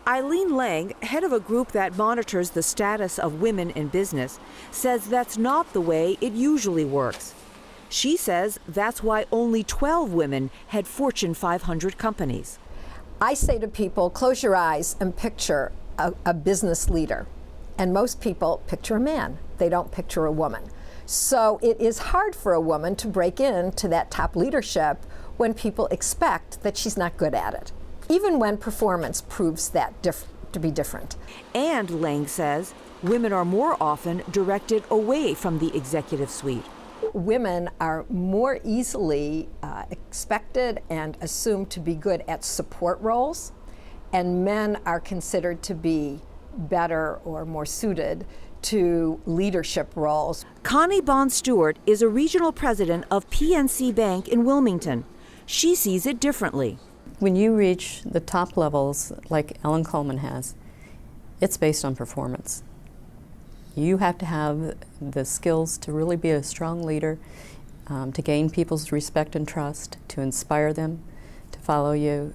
Eileen Lang, head of a group that monitors the status of women in business, says that's not the way it usually works. She says that's why only 12 women head Fortune 500 companies. I say to people, close your eyes and picture a business leader. And most people picture a man. They don't picture a woman. So it is hard for a woman to break into that top leadership when people expect that she's not good at it, even when performance proves that to be different. And Lang says women are more often directed away from the executive suite. Women are more easily expected and assumed to be good at support roles, and men are considered to be better or more suited to leadership roles. Connie Bond-Stewart is a regional president of PNC Bank in Wilmington. She sees it differently. When you reach the top levels like Ellen Coleman has, it's based on performance. You have to have the skills to really be a strong leader, to gain people's respect and trust, to inspire them to follow you.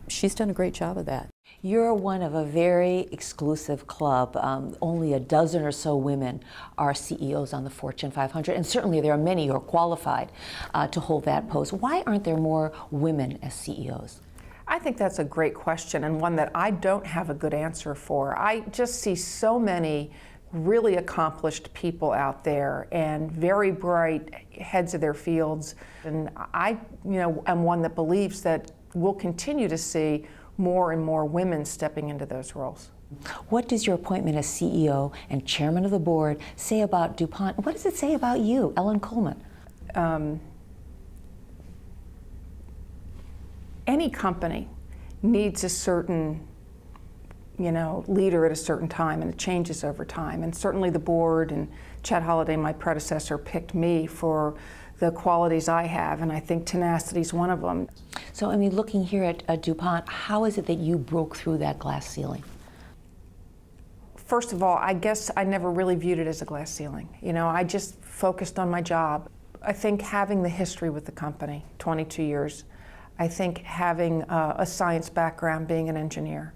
She's done a great job of that. You're one of a very exclusive club. Only a dozen or so women are CEOs on the Fortune 500, and certainly there are many who are qualified to hold that post. Why aren't there more women as CEOs? I think that's a great question, and one that I don't have a good answer for. I just see so many really accomplished people out there and very bright heads of their fields. And I, am one that believes that we'll continue to see more and more women stepping into those roles. What does your appointment as CEO and chairman of the board say about DuPont? What does it say about you, Ellen Coleman? Any company needs a certain, leader at a certain time, and it changes over time. And certainly the board and Chad Holliday, my predecessor, picked me for the qualities I have, and I think tenacity is one of them. So, looking here at DuPont, how is it that you broke through that glass ceiling? First of all, I guess I never really viewed it as a glass ceiling. I just focused on my job. I think having the history with the company, 22 years, I think having a science background, being an engineer,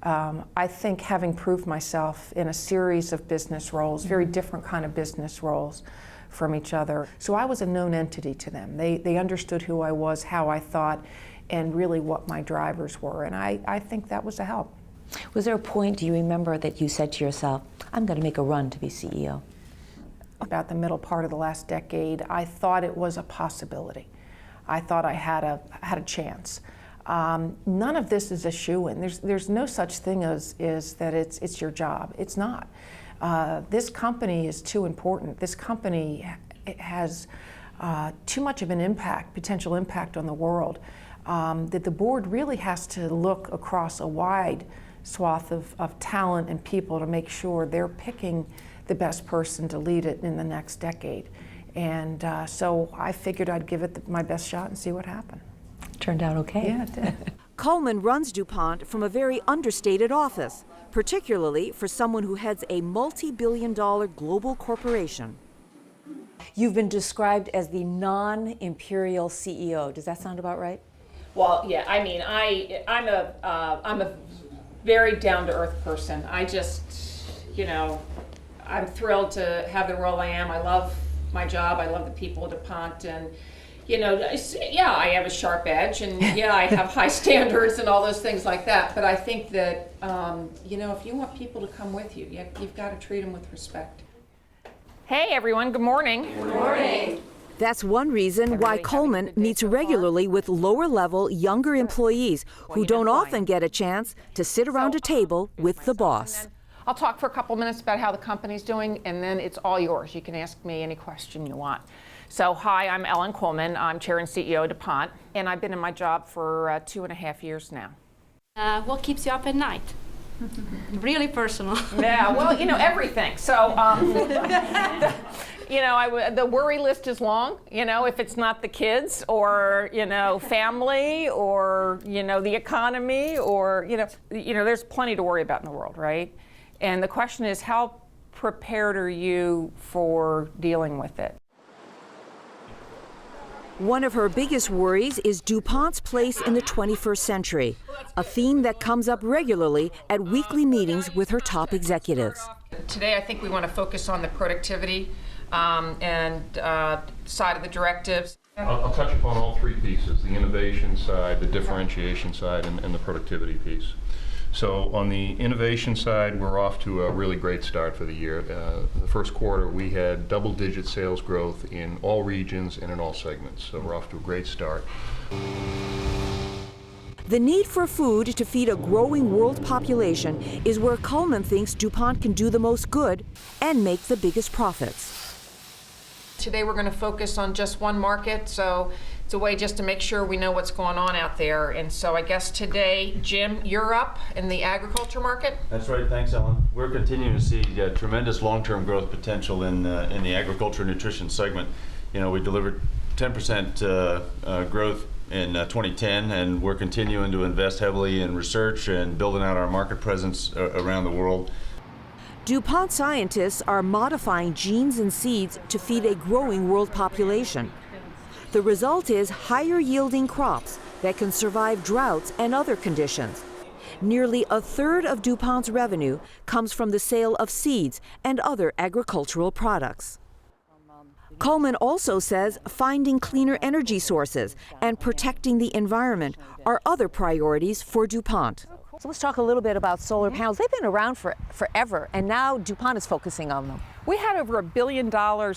I think having proved myself in a series of business roles, very different kind of business roles from each other. So I was a known entity to them. They understood who I was, how I thought, and really what my drivers were. And I think that was a help. Was there a point, do you remember, that you said to yourself, I'm going to make a run to be CEO? About the middle part of the last decade, I thought it was a possibility. I thought I had a chance. None of this is a shoo-in. There's no such thing as that it's your job. It's not. This company is too important. This company has too much of an impact, potential impact on the world, that the board really has to look across a wide swath of talent and people to make sure they're picking the best person to lead it in the next decade. And so I figured I'd give it my best shot and see what happened. Turned out okay. Yeah, it did. Coleman runs DuPont from a very understated office, particularly for someone who heads a multi-billion-dollar global corporation. You've been described as the non-imperial CEO. Does that sound about right? Well, yeah. I'm a very down-to-earth person. I just, I'm thrilled to have the role I am. I love my job. I love the people at DuPont, and I have a sharp edge, and I have high standards and all those things like that. But I think that, if you want people to come with you, you've got to treat them with respect. Hey, everyone. Good morning. Good morning. That's one reason why Coleman meets regularly with lower-level, younger employees who don't often get a chance to sit around a table with the boss. I'll talk for a couple minutes about how the company's doing, and then it's all yours. You can ask me any question you want. So, hi, I'm Ellen Coleman. I'm Chair and CEO of DuPont, and I've been in my job for 2.5 years now. What keeps you up at night? Really personal. Yeah, well, everything. So, the worry list is long. If it's not the kids or family or the economy or there's plenty to worry about in the world, right? And the question is, how prepared are you for dealing with it? One of her biggest worries is DuPont's place in the 21st century, a theme that comes up regularly at weekly meetings with her top executives. Today, I think we want to focus on the productivity and side of the directives. I'll touch upon all three pieces, the innovation side, the differentiation side, and the productivity piece. So on the innovation side, we're off to a really great start for the year. The first quarter, we had double-digit sales growth in all regions and in all segments, so we're off to a great start. The need for food to feed a growing world population is where Cullman thinks DuPont can do the most good and make the biggest profits. Today we're going to focus on just one market, so it's a way just to make sure we know what's going on out there. And so I guess today, Jim, you're up in the agriculture market? That's right, thanks Ellen. We're continuing to see tremendous long-term growth potential in the agriculture nutrition segment. You know, we delivered 10% growth in 2010, and we're continuing to invest heavily in research and building out our market presence around the world. DuPont scientists are modifying genes and seeds to feed a growing world population. The result is higher yielding crops that can survive droughts and other conditions. Nearly a third of DuPont's revenue comes from the sale of seeds and other agricultural products. Cullman also says finding cleaner energy sources and protecting the environment are other priorities for DuPont. So let's talk a little bit about solar panels. They've been around forever, and now DuPont is focusing on them. We had over $1 billion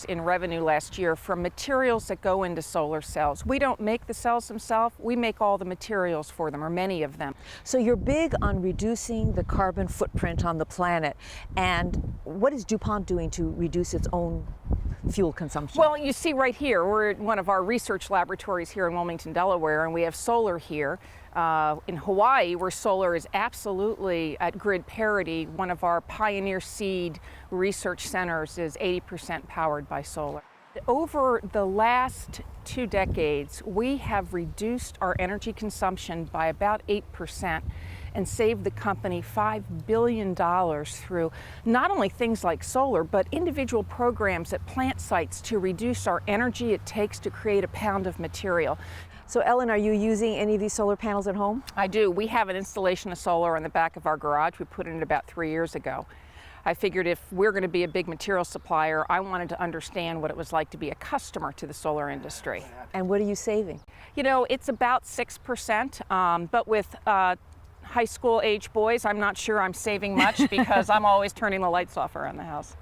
in revenue last year from materials that go into solar cells. We don't make the cells themselves, we make all the materials for them, or many of them. So you're big on reducing the carbon footprint on the planet. And what is DuPont doing to reduce its own fuel consumption? Well, you see right here, we're at one of our research laboratories here in Wilmington, Delaware, and we have solar here. In Hawaii, where solar is absolutely at grid parity, one of our Pioneer Seed research centers is 80% powered by solar. Over the last 2 decades, we have reduced our energy consumption by about 8% and saved the company $5 billion through not only things like solar, but individual programs at plant sites to reduce our energy it takes to create a pound of material. So Ellen, are you using any of these solar panels at home? I do. We have an installation of solar in the back of our garage. We put it in about 3 years ago. I figured if we're going to be a big material supplier, I wanted to understand what it was like to be a customer to the solar industry. And what are you saving? You know, it's about 6%, but with high school age boys, I'm not sure I'm saving much because I'm always turning the lights off around the house.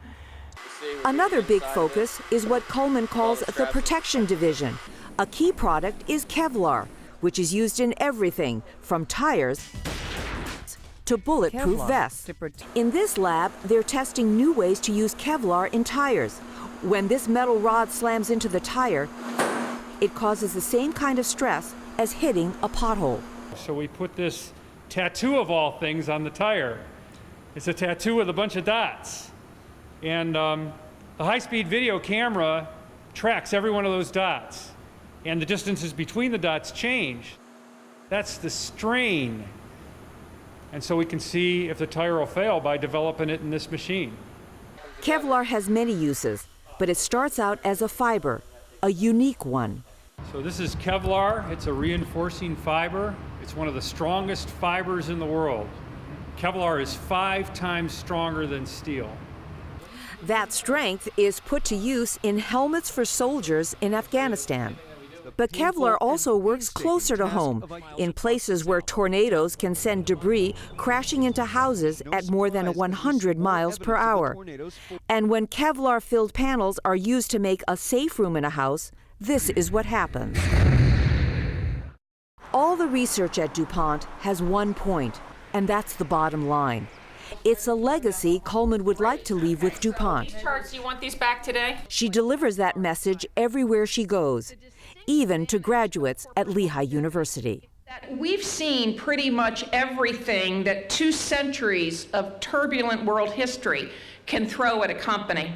Another big focus is what Cullman calls the protection division. A key product is Kevlar, which is used in everything from tires to bulletproof vests. In this lab, they're testing new ways to use Kevlar in tires. When this metal rod slams into the tire, it causes the same kind of stress as hitting a pothole. So we put this tattoo of all things on the tire. It's a tattoo with a bunch of dots. And the high-speed video camera tracks every one of those dots. And the distances between the dots change. That's the strain. And so we can see if the tire will fail by developing it in this machine. Kevlar has many uses, but it starts out as a fiber, a unique one. So this is Kevlar. It's a reinforcing fiber. It's one of the strongest fibers in the world. Kevlar is 5 times stronger than steel. That strength is put to use in helmets for soldiers in Afghanistan. But Kevlar also works closer to home, in places where tornadoes can send debris crashing into houses at more than 100 miles per hour. And when Kevlar-filled panels are used to make a safe room in a house, this is what happens. All the research at DuPont has one point, and that's the bottom line. It's a legacy Cullman would like to leave with DuPont. Charts, you want these back today? She delivers that message everywhere she goes, even to graduates at Lehigh University. We've seen pretty much everything that 2 centuries of turbulent world history can throw at a company.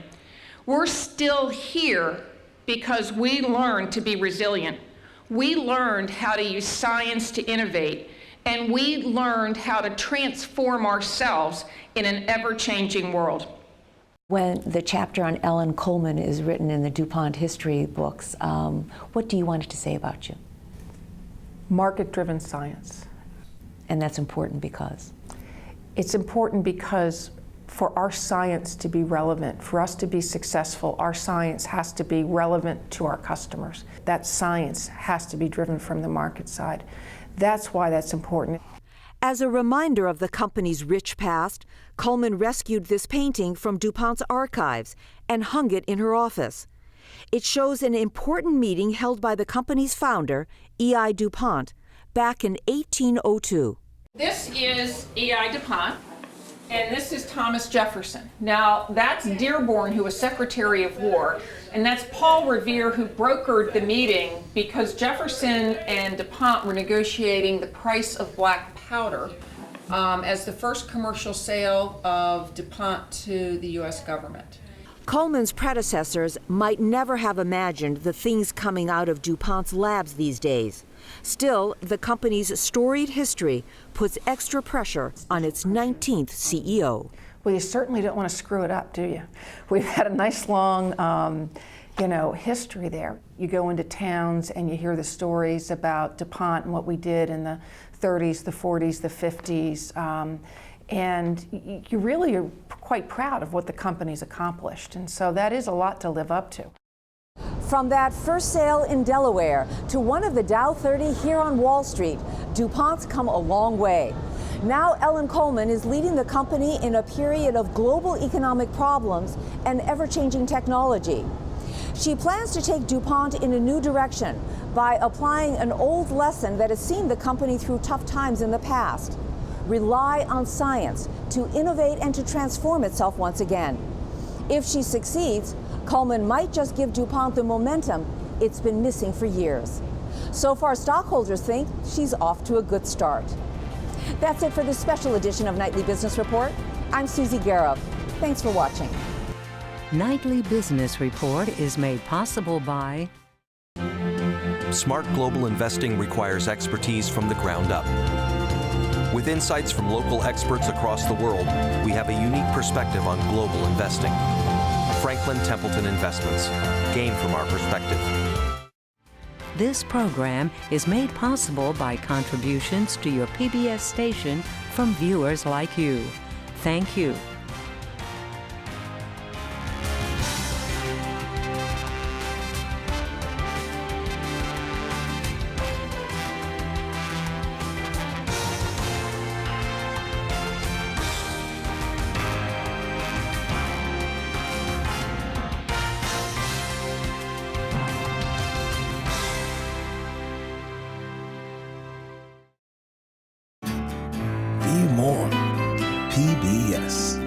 We're still here because we learned to be resilient. We learned how to use science to innovate, and we learned how to transform ourselves in an ever-changing world. When the chapter on Ellen Coleman is written in the DuPont history books, what do you want it to say about you? Market-driven science. And that's important because? It's important because for our science to be relevant, for us to be successful, our science has to be relevant to our customers. That science has to be driven from the market side. That's why that's important. As a reminder of the company's rich past, Coleman rescued this painting from DuPont's archives and hung it in her office. It shows an important meeting held by the company's founder, E.I. DuPont, back in 1802. This is E.I. DuPont, and this is Thomas Jefferson. Now, that's Dearborn, who was Secretary of War, and that's Paul Revere, who brokered the meeting because Jefferson and DuPont were negotiating the price of black powder as the first commercial sale of DuPont to the U.S. government. Coleman's predecessors might never have imagined the things coming out of DuPont's labs these days. Still, the company's storied history puts extra pressure on its 19th CEO. Well, you certainly don't want to screw it up, do you? We've had a nice long, history there. You go into towns and you hear the stories about DuPont and what we did in the 30s, the 40s, the 50s, and you really are quite proud of what the company's accomplished. And so that is a lot to live up to. From that first sale in Delaware to one of the Dow 30 here on Wall Street, DuPont's come a long way. Now Ellen Coleman is leading the company in a period of global economic problems and ever-changing technology. She plans to take DuPont in a new direction by applying an old lesson that has seen the company through tough times in the past. Rely on science to innovate and to transform itself once again. If she succeeds, Coleman might just give DuPont the momentum it's been missing for years. So far, stockholders think she's off to a good start. That's it for this special edition of Nightly Business Report. I'm Susie Garov. Thanks for watching. Nightly Business Report is made possible by Smart global investing requires expertise from the ground up. With insights from local experts across the world, we have a unique perspective on global investing. Franklin Templeton Investments. Gain from our perspective. This program is made possible by contributions to your PBS station from viewers like you. Thank you. Be more PBS.